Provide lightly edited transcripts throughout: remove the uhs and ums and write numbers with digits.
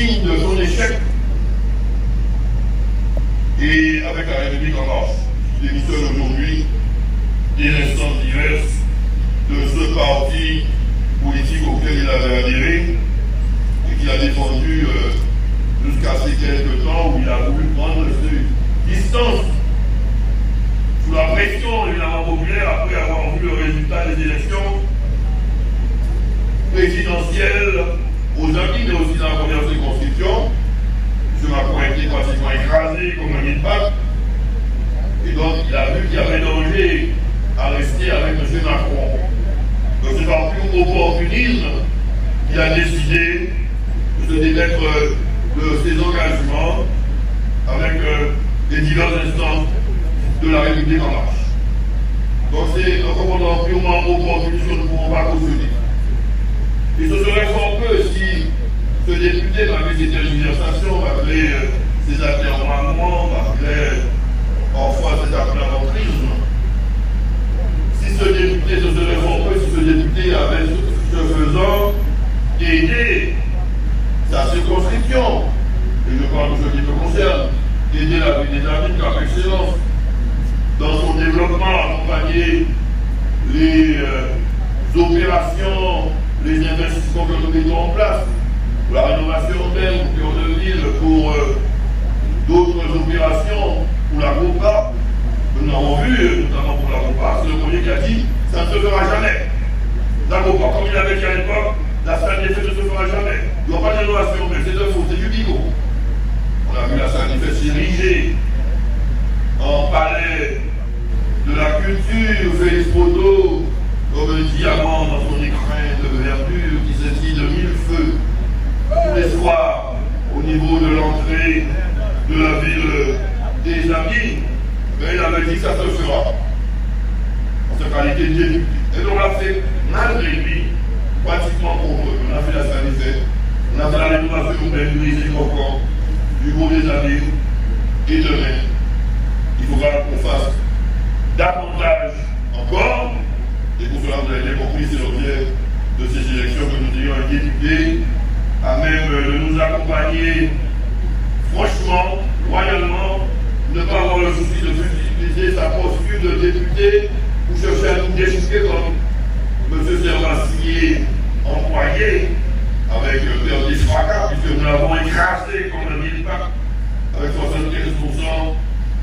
signe de son échec. Et avec la République en marche, il démissionne aujourd'hui des instances diverses de ce parti politique auquel il avait adhéré et qu'il a défendu jusqu'à ces quelques temps où il a voulu prendre ses distances sous la pression évidemment populaire après avoir vu le résultat des élections présidentielles aux Antilles, mais aussi dans la première circonscription. M. Macron a été pratiquement écrasé comme un guide-pape. Et donc il a vu qu'il y avait danger à rester avec M. Macron. Donc c'est par pur opportunisme qu'il a décidé de se démettre de ses engagements avec les diverses instances de la République en marche. Donc c'est un commandant purement opportuniste que nous ne pouvons pas cautionner. Et ce serait fort peu si ce député, malgré ses tergiversations, malgré ses atermoiements, malgré parfois ses applaudissements, si ce député, ce serait fort peu si ce député avait, ce faisant, aidé sa circonscription, et je parle de ce qui me concerne, aider la vie des amis par excellence, dans son développement, accompagner les opérations, les investissements que nous mettons en place, pour la rénovation urbaine, pour cœur de ville, pour d'autres opérations, pour la GOPA. Nous l'avons vu, notamment pour la GOPA, c'est le premier qui a dit ça ne se fera jamais. La GOPA, comme il avait dit à l'époque, la salle des fêtes ne se fera jamais. Il n'y aura pas de rénovation urbaine, c'est de faux, c'est du bigot. On a vu la salle des fêtes s'ériger en palais de la culture, Félix Photo, comme un diamant dans son écrin de verdure qui s'étire de mille feux tous les soirs au niveau de l'entrée de la ville des Amis. Mais il avait dit que ça se fera en sa qualité de député. Et donc on l'a fait malgré lui, pratiquement contre eux. On a fait la sanitaire, on a fait la rénovation urbaine du lycée Concorde, du Beau des Amis, et demain, il faudra qu'on fasse davantage encore. Et pour cela, vous avez bien compris, c'est l'objet de ces élections que nous ayons un député à même de nous accompagner franchement, royalement, ne pas avoir le souci de utiliser sa posture de député pour chercher à nous déchiquer comme M. Servassier employé avec des fracas, puisque nous l'avons écrasé comme un mille-pape avec 75%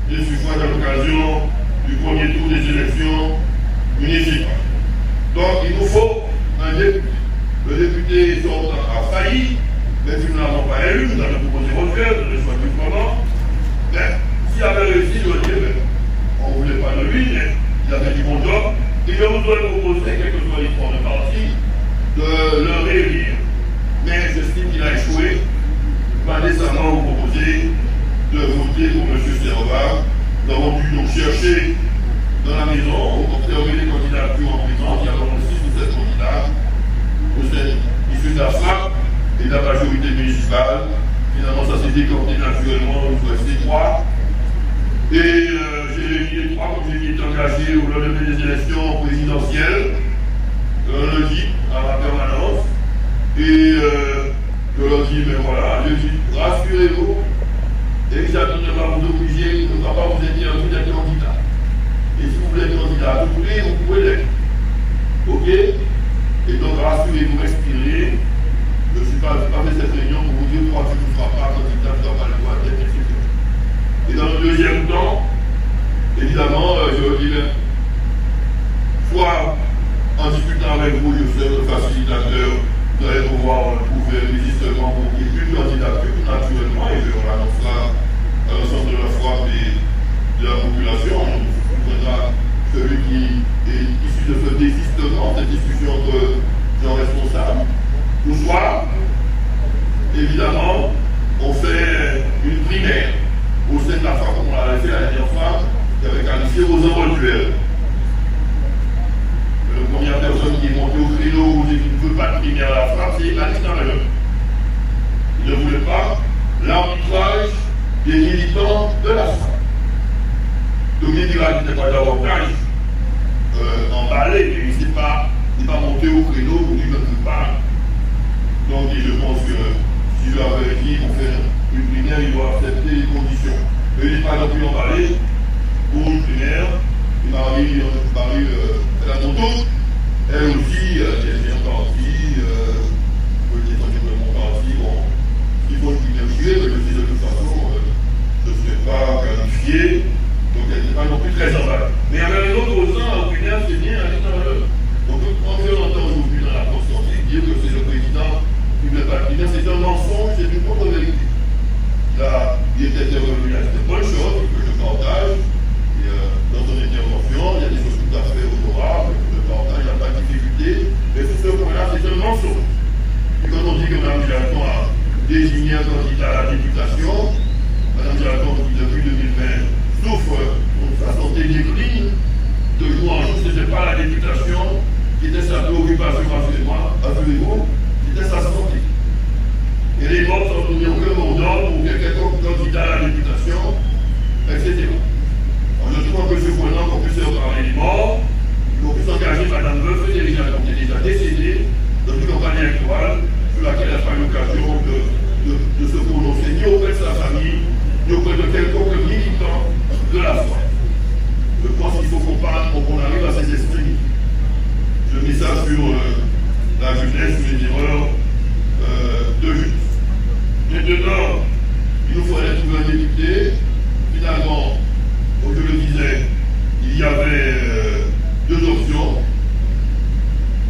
des suffrages à l'occasion du premier tour des élections municipales. Donc il nous faut un député. Le député sortant a failli, mais si nous n'avons pas élu, nous avons proposé votre cœur, je ne sais pas plus comment. Mais s'il avait réussi, je veux dire, on ne voulait pas de lui, mais il avait dit bon job. Et je vous dois proposer, quel que soit l'histoire de parti, de le réélire. Mais j'estime qu'il a échoué. Je vais décemment vous proposer de voter pour M. Servat. Nous avons dû donc chercher dans la maison, observer les candidatures en présence, il y a vraiment 6 ou 7 candidats, issus de la frappe et de la majorité municipale. Finalement, ça s'est décanté naturellement, il faut rester 3. Et j'ai réuni les 3 comme j'ai été engagé au lendemain des élections présidentielles, lundi, à la permanence. Et je leur dis, mais voilà, je dis, rassurez-vous, Elisabeth ne va vous obliger, ne va pas vous aider à vous être candidat. Et si vous voulez être candidat, vous pouvez l'être. Ok? Et donc rassurez-vous, respirez. Je ne suis pas fait cette réunion pour vous dire pourquoi tu ne feras pas candidat, tu n'auras pas le droit d'être, etc. Et dans le deuxième temps, évidemment, je veux dire, soit en discutant avec vous, je serai le facilitateur, vous allez pouvoir trouver justement pour qu'il y ait une candidature naturellement, et on l'annoncera à l'ensemble de la foi de la population. On prendra celui qui est issu de ce désistement, cette discussion entre gens responsables. Ou soit, évidemment, on fait une primaire au sein de la foi, comme on l'avait fait la dernière fois, qui avait qualifié aux éventuels. La première personne qui est montée au créneau et qui ne veut pas de primaire à la frappe, c'est Alice Nameleux. Il ne voulait pas l'arbitrage des militants de la frappe. Donc il dira qu'il n'était pas davantage emballé, mais il n'est pas monté au créneau pour dire que je ne veux pas. Donc je pense que si je monsieur avait dit qu'on fait une primaire, il doit accepter les conditions. Et il n'est pas non plus emballé pour une primaire. Marie, elle a mon tour. Elle aussi, elle est bien partie, peut-être un peu mon parti, bon, il faut une primaire jouer, mais je dis de toute façon, je ne suis pas qualifié, donc elle n'est pas non plus très emballée. Mais il y avait un autre opposant, au primaire, c'est bien, elle est dans le. Donc, quand on entend aujourd'hui dans la constance, dire que c'est le président qui ne veut pas le primaire, c'est un mensonge, c'est une contre-vérité. Là, il était revenu à cette bonne chose que je partage. Et, dans son intervention, il y a des choses tout à fait honorables, que je partage, il n'y a pas de difficulté. Mais sur ce point-là, c'est un mensonge. Et quand on dit que Mme Jalton a désigné un candidat à la députation, Mme Jalton, qui depuis 2020 souffre de sa santé décline, de jour en jour, ce n'était pas la députation qui était sa préoccupation, assurez-vous, c'était sa santé. Et les morts sont donnés aucun mot d'ordre ou quelqu'un candidat à la députation, etc. Alors, je trouve que ce point-là, qu'on puisse parler des morts, qu'on puisse engager Mme Veuf, qui est déjà décédée dans une campagne électorale sur laquelle elle n'a pas eu l'occasion de se prononcer ni auprès de sa famille, ni auprès de quelconque militant de la foi. Je pense qu'il faut qu'on arrive à ces esprits. Je mets ça sur la jeunesse, sur les erreurs de justice. Maintenant, il nous faudrait trouver un député. Finalement, comme je le disais, il y avait deux options.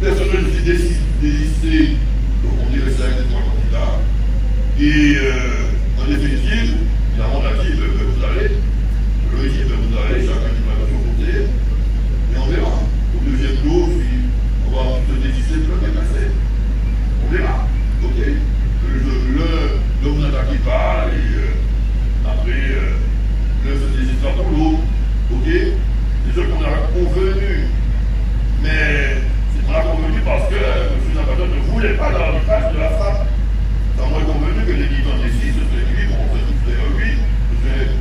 Personne ne s'est désisté, donc on est resté avec les trois candidats. Et en définitive, finalement, on a dit, vous allez, je lui ai dit, vous allez, chacun du de son côté, et on verra. Au deuxième tour, on va se désister de le dépasser. On verra. Ok. Ne vous attaquez pas, et après, ne se désiste pas pour l'autre. Ok. C'est ce qu'on a convenu. Mais c'est qu'on a convenu parce que M. Nabaton ne voulait pas dans l'arbitrage de la frappe. Ça m'a convenu que les militants ici, ce serait lui, bon, on serait tous derrière lui, ce serait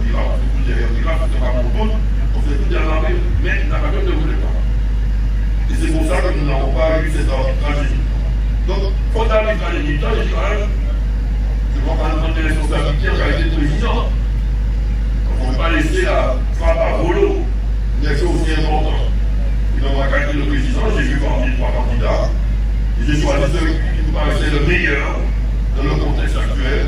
Miracle, c'est tout derrière Miracle, ce serait pas mon doute, on serait tous derrière l'arbitre, mais Nabaton ne voulait pas. Et c'est pour ça que nous n'avons pas eu cet arbitrage. Donc, quand l'arbitrage est militant, j'ai dit quand même, je crois qu'on a prendre des responsabilités en qualité de président. Donc, on ne peut pas laisser la frappe à volo, une chose aussi importante. Et dans ma qualité de président, j'ai vu parmi les trois candidats, et j'ai choisi celui qui nous paraissait le meilleur dans le contexte actuel,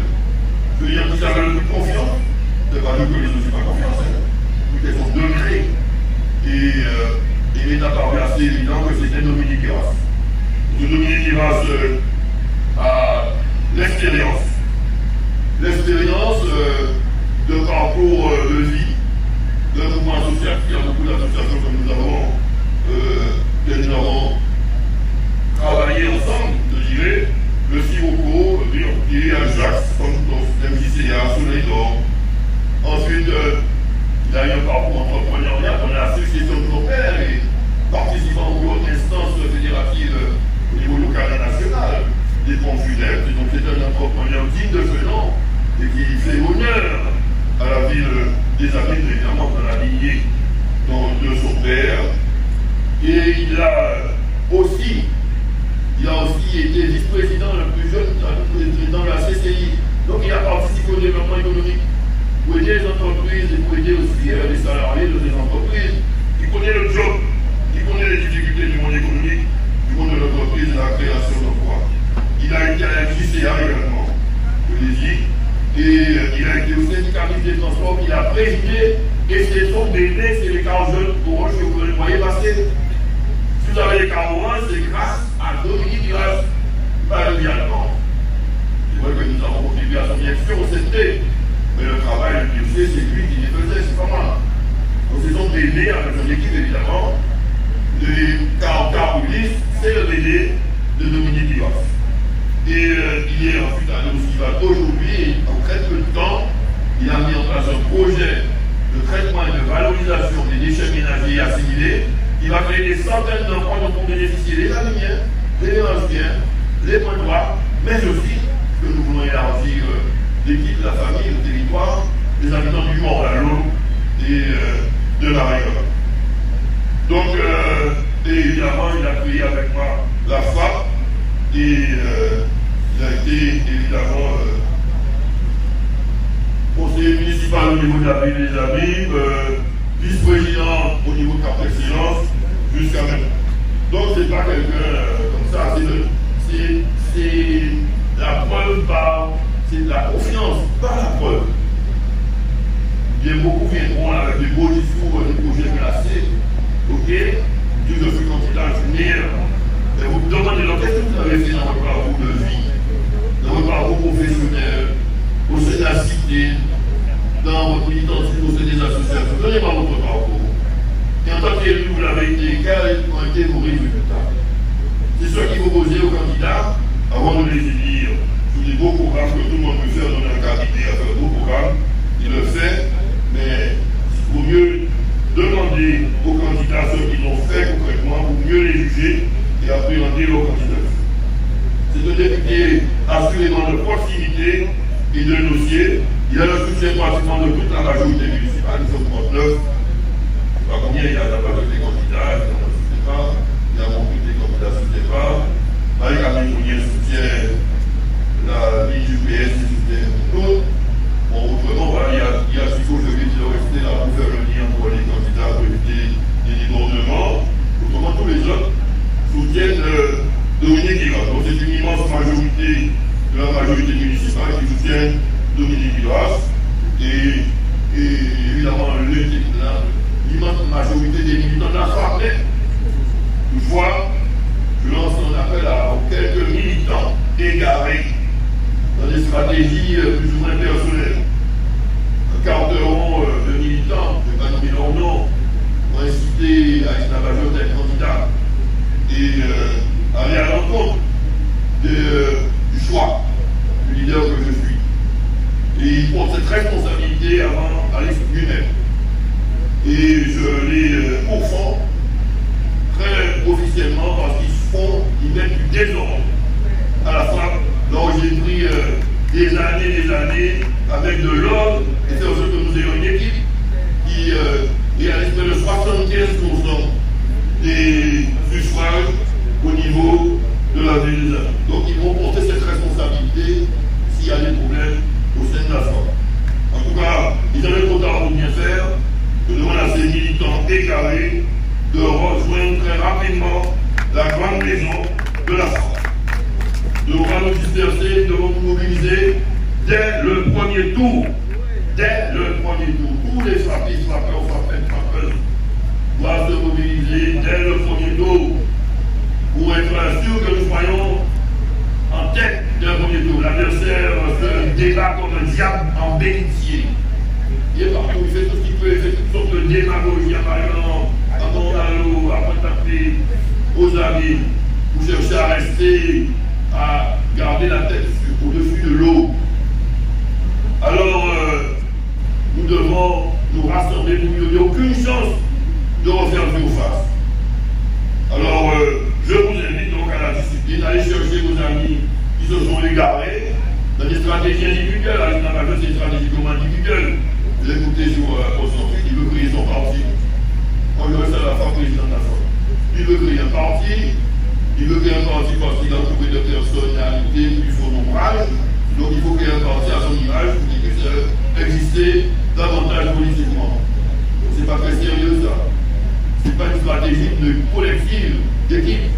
celui qui avait le plus confiance, c'est pas nous que les autres n'ont pas confiance, tout est son degré. Et il est apparu assez évident que c'était Dominique Guéras. Dominique Guéras a l'expérience de parcours de vie, d'un mouvement associatif. Il y a beaucoup d'associations que nous avons travaillé ensemble, je dirais, le Sirocco, le Riorpier, Ajax, MJCA, Soleil d'Or. Ensuite, il a eu un parcours entrepreneurial dans la succession de nos pères et participant aux autres instances fédératives au niveau local et national, des ponts funèbres. Donc c'est un entrepreneur digne de ce nom et qui fait honneur à la ville des Abrines, évidemment dans la lignée de son père. Et il a aussi été vice-président le plus jeune dans la CCI. Donc il a participé au développement économique pour aider les entreprises et pour aider aussi les salariés de ces entreprises. Il connaît le job, il connaît les difficultés du monde économique, du monde de l'entreprise et de la création d'emplois. Il a été à la JCA également, je l'ai dit, et il a été au syndicat des transports qu'il a présidé, et c'est son bébé, c'est les cartes jeunes orange que vous voyez passer. Si vous avez les cartes orange, c'est grâce à Dominique Guéras, pas le dialogue. C'est vrai que nous avons contribué à son action au CT, mais le travail, le dossier, c'est lui qui les faisait, c'est pas moi. Donc c'est son bébé avec son équipe évidemment. Les 40 police, c'est le bébé de Dominique Guéras. Et il est ensuite allé au Cival. Aujourd'hui, en très peu de temps, il a mis en place un projet de traitement et de valorisation des déchets ménagers assimilés. Il va créer des centaines d'emplois dont vont bénéficier les Alimiens, les Léonsiens, les Pointois, mais aussi que nous voulons élargir l'équipe, la famille, le territoire, les habitants du Mont-Lalo et de la Réole. Donc, et évidemment, il a créé avec moi la FAP et Il a été évidemment conseiller municipal au niveau de la ville des Amis, vice-président au niveau de Quartier Silence, jusqu'à maintenant. Donc c'est pas quelqu'un comme ça, c'est la preuve c'est de la confiance, pas la preuve. Bien beaucoup viendront avec des beaux discours, des projets classés, ok, Dieu je suis candidat à finir. Et vous me demandez donc qu'est-ce que vous avez fait dans votre parcours de vie, dans votre parcours professionnel, au sein de la cité, dans votre militantisme au sein des associations. Donnez-moi votre parcours. Et en tant qu'élu, vous l'avez été, quels ont été vos résultats? C'est ce qu'il faut poser aux candidats avant de les élire. Sur des beaux programmes que tout le monde peut faire, donner un candidat à faire de beaux programmes, il le fait, mais il vaut mieux demander aux candidats ce qu'ils ont fait concrètement pour mieux les juger et appréhender leurs candidatures. C'est un député assurément de proximité et de dossier. Il a le soutien pratiquement de toute la majorité municipale, nous sommes 39. Je ne sais pas combien il y a d'abord des candidats, il y a sous départ, il y a beaucoup de candidats sous départ. Marie-Camille Fournier soutient la ligne du PS, il soutient l'autre. Bon, autrement, voilà, il y a Chico Jovit qui doit rester là pour faire le lien entre les candidats pour éviter des débordements. Autrement, tous les autres soutiennent Dominique Guirasse. Donc c'est une immense majorité de la majorité municipale qui soutient Dominique Guirasse. Et évidemment, l'immense majorité des militants de la soirée. Toutefois, je lance un appel à quelques militants égarés dans des stratégies plus ou moins personnelles. Un quart d'heure de militants, je ne vais pas nommer leur nom, pour inciter à l'esclavage d'être candidat et aller à l'encontre du choix du leader que je suis. Et il prend cette responsabilité avant à lui-même. Et je les pourfends très officiellement parce qu'ils mettent du désordre à la fin. Donc j'ai pris des années avec de l'ordre et c'est aussi que nous ayons une équipe qui réalise près de 75% des suffrages au niveau de la ville des Amis. Donc ils vont porter cette responsabilité s'il y a des problèmes au sein de la forme. En tout cas, ils avaient trop tard pour bien faire. Je demande à ces militants égarés de rejoindre très rapidement la grande maison de la forme. Nous devons nous disperser, nous devons nous mobiliser dès le premier tour. Dès le premier tour. Tous les frappistes, frappeurs, frappeuses doivent se mobiliser dès le premier tour pour être sûr que nous soyons en tête d'un premier tour. L'adversaire se débat comme un diable en bénitier. Il est partout, il fait tout ce qu'il peut, il fait toutes sortes de démagogie, par exemple, à Montalo, à Pointe-à-Pied, aux amis, pour chercher à rester, à garder la tête au-dessus de l'eau. Alors, nous devons nous rassembler pour qu'il n'y ait aucune chance de refaire surface. Alors, je vous invite donc à la discipline, à aller chercher vos amis qui se sont égarés dans des stratégies individuelles. À l'État-major, c'est une stratégie comme individuelle. Vous écoutez sur Constantine, il veut créer son parti. Moi, je reste à la fin président de la forme. Il veut créer un parti. Il veut créer un parti parce qu'il a trouvé de personnalités plus son ombrage. Donc il faut créer un parti à son image pour qu'il puisse exister davantage politiquement. C'est pas très sérieux ça. C'est pas une stratégie de collective, d'équipe.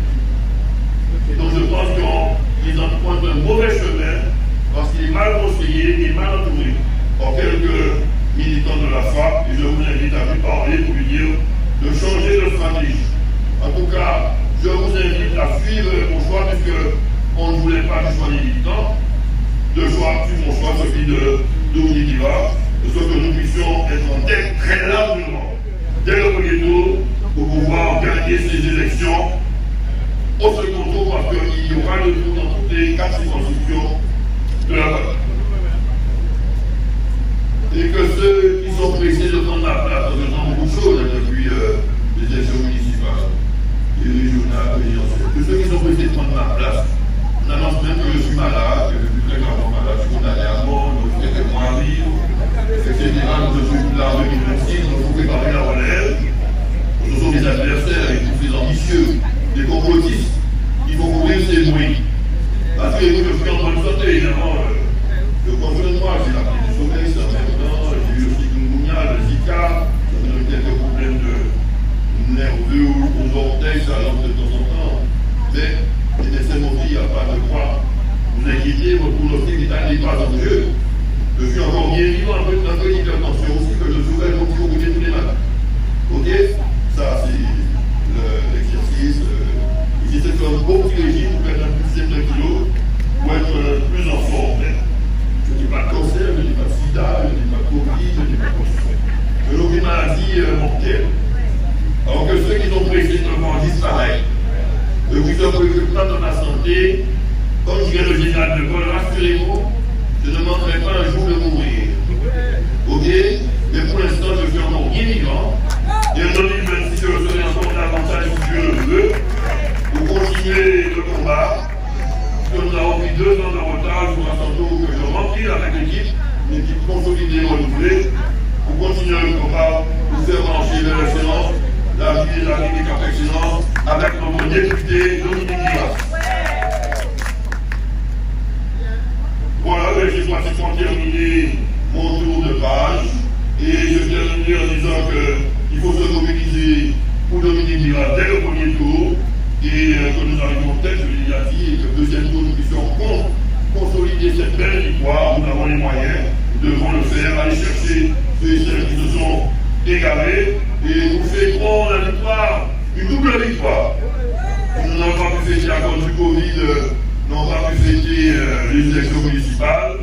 Et donc je pense qu'ils empruntent un mauvais chemin parce qu'il est mal conseillé et mal entouré par quelques militants de la FAP. Et je vous invite à lui parler pour lui dire de changer de stratégie. En tout cas, je vous invite à suivre mon choix puisque on ne voulait pas du choix des militants. De choix, suivre mon choix, celui de Dominique Guirasse, de ce que nous puissions être en tête très largement dès le premier tour pour pouvoir gagner ces élections au second tour parce qu'il y aura le tour dans toutes les 4 circonscriptions de la bataille. Et que ceux qui sont pressés de prendre la place, parce que j'entends beaucoup de choses depuis les élections municipales et régionales, que ceux qui sont pressés de prendre ma place, on annonce même que je suis malade, que je suis très gravement malade, je suis condamné à mort, je suis très moins à vivre, etc. Je suis là en 2026, donc il faut préparer la relève. Ce sont des adversaires, des ambitieux, des complotistes. Il faut courir ces bruits. Parce que je suis en train santé, mon pronostic n'est pas en jeu. Je suis encore bien vivant, un peu d'hypertension aussi, que je souhaite aussi au bout de tous les matins. Ok? Ça, c'est l'exercice. Ici, c'est un bon régime pour perdre un plus de 5 kilos, pour être plus en forme. Je ne dis pas de cancer, je ne dis pas de sida, je ne dis pas de Covid, je ne dis pas de cancer. Je n'ai aucune maladie mortelle. Alors que ceux qui sont précisément disparaissent, de vous en préoccupez pas de la santé, comme dirait le général de Gaulle, rassurez-vous, je ne manquerai pas un jour de mourir. Ok? Mais pour l'instant, je suis encore bien vivant. Et en 2026, je serai encore davantage si Dieu le veut, pour continuer le combat. Parce que nous avons pris 2 ans de retard, je vous rassure que je remplis avec l'équipe, une équipe consolidée et renouvelée, pour continuer le combat, pour faire marcher vers l'excellence, la vie des amis des Cap Excellence, avec notre député Dominique Guirasse. Voilà, j'ai pratiquement terminé mon tour de page et je termine en disant qu'il faut se mobiliser pour Dominique Guirasse dès le premier tour et que nous arrivons peut-être, je l'ai déjà dit, et que le deuxième tour nous puissions consolider cette belle victoire. Nous avons les moyens, nous devons le faire, aller chercher ceux et celles qui se sont égarés et nous fêterons la victoire, une double victoire. Nous n'avons pas pu fêter à cause du Covid, n'ont pas pu fêter les élections municipales.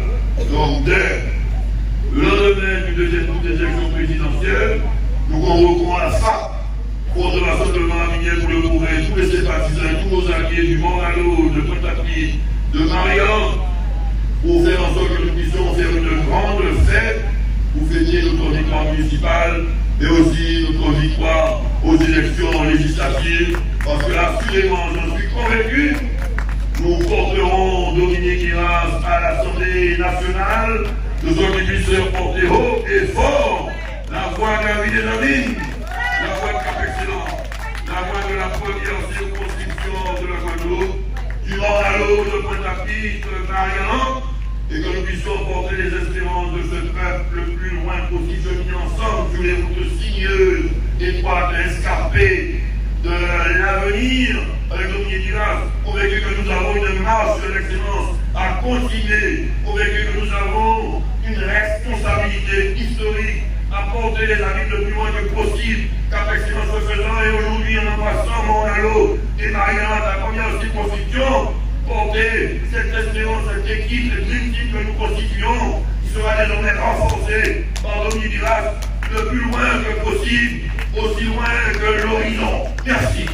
Donc, dès le lendemain du deuxième tour des élections présidentielles, nous convoquons à ça pour de la simplement à pour le Bourret, tous les sympathisants, tous nos alliés du Mont-Malo, de Pointe-à-Pied, de Marianne, pour faire en sorte que nous puissions faire une grande fête pour fêter notre victoire municipale, mais aussi notre victoire aux élections législatives, parce que assurément, j'en suis convaincu, nous porterons Dominique Guirasse à l'Assemblée nationale, de sorte qu'il puisse porter haut et fort la voix de la vie des amis, la voix de Cap Excellence, la voix de la première circonscription de la Guadeloupe, du Mont-Malo, de Pointe-à-Pitre, de Marianne, et que nous puissions porter les espérances de ce peuple le plus loin possible, mis ensemble sur les routes sinueuses, étroites, escarpées de l'avenir, avec Dominique Guirasse, convaincu que nous avons une marche de l'excellence à continuer, convaincu que nous avons une responsabilité historique à porter les amis le plus loin que possible, Cap Excellence le faisant, et aujourd'hui en embrassant Mont-Malo et Marianne, la première circonscription, porter cette espérance, cette équipe, cette dream team que nous constituons, qui sera désormais renforcée par Dominique Guirasse le plus loin que possible, aussi loin que l'horizon. Merci.